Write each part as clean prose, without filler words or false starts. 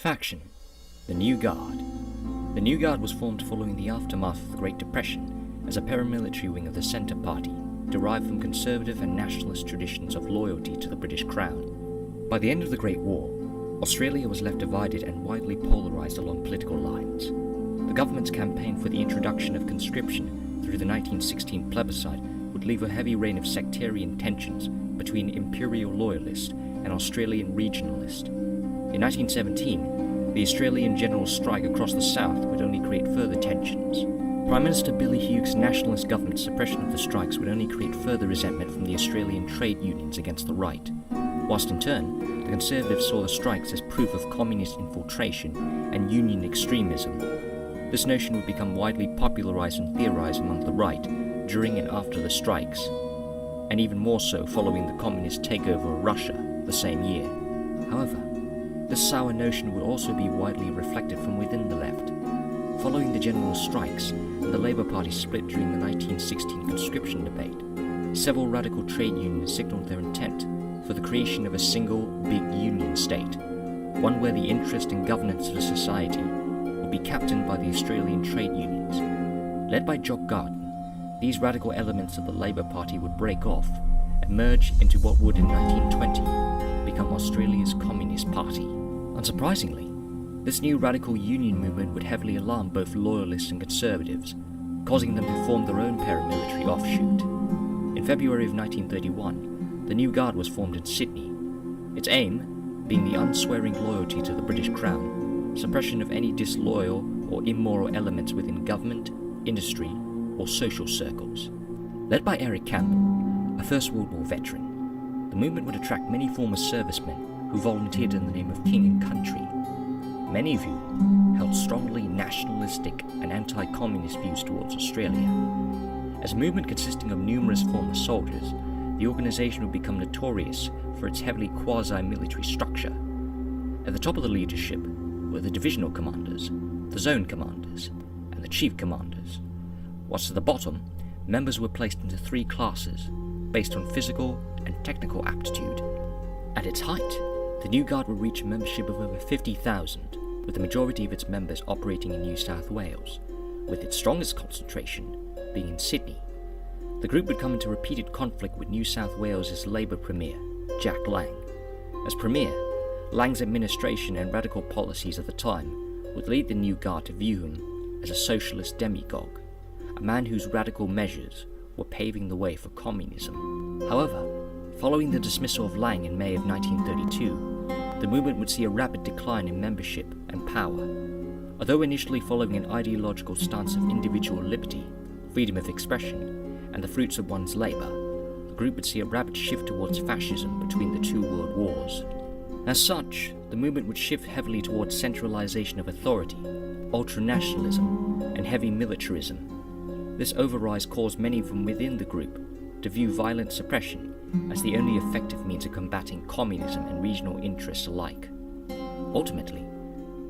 Faction: The New Guard. The New Guard was formed following the aftermath of the Great Depression as a paramilitary wing of the Centre Party, derived from conservative and nationalist traditions of loyalty to the British Crown. By the end of the Great War, Australia was left divided and widely polarised along political lines. The government's campaign for the introduction of conscription through the 1916 plebiscite would leave a heavy reign of sectarian tensions between imperial loyalists and Australian regionalists. In 1917, the Australian general strike across the south would only create further tensions. Prime Minister Billy Hughes' nationalist government's suppression of the strikes would only create further resentment from the Australian trade unions against the right, whilst in turn, the Conservatives saw the strikes as proof of communist infiltration and union extremism. This notion would become widely popularised and theorised among the right during and after the strikes, and even more so following the communist takeover of Russia the same year. However, this sour notion would also be widely reflected from within the left. Following the general strikes and the Labour Party split during the 1916 conscription debate, several radical trade unions signalled their intent for the creation of a single big union state, one where the interest and governance of the society would be captained by the Australian trade unions. Led by Jock Garden, these radical elements of the Labour Party would break off and merge into what would in 1920 become Australia's Communist Party. Unsurprisingly, this new radical union movement would heavily alarm both loyalists and conservatives, causing them to form their own paramilitary offshoot. In February of 1931, the New Guard was formed in Sydney, its aim being the unswearing loyalty to the British Crown, suppression of any disloyal or immoral elements within government, industry, or social circles. Led by Eric Campbell, a First World War veteran, the movement would attract many former servicemen who volunteered in the name of King and Country, many of whom held strongly nationalistic and anti-communist views towards Australia. As a movement consisting of numerous former soldiers, the organisation would become notorious for its heavily quasi-military structure. At the top of the leadership were the divisional commanders, the zone commanders, and the chief commanders, whilst at the bottom, members were placed into three classes based on physical and technical aptitude. At its height, the New Guard would reach a membership of over 50,000, with the majority of its members operating in New South Wales, with its strongest concentration being in Sydney. The group would come into repeated conflict with New South Wales' Labour Premier, Jack Lang. As Premier, Lang's administration and radical policies at the time would lead the New Guard to view him as a socialist demagogue, a man whose radical measures were paving the way for communism. However, following the dismissal of Lang in May of 1932, the movement would see a rapid decline in membership and power. Although initially following an ideological stance of individual liberty, freedom of expression, and the fruits of one's labour, the group would see a rapid shift towards fascism between the two world wars. As such, the movement would shift heavily towards centralisation of authority, ultranationalism, and heavy militarism. This overrise caused many from within the group to view violent suppression as the only effective means of combating communism and regional interests alike. Ultimately,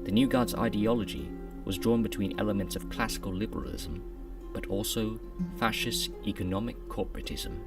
the New Guard's ideology was drawn between elements of classical liberalism, but also fascist economic corporatism.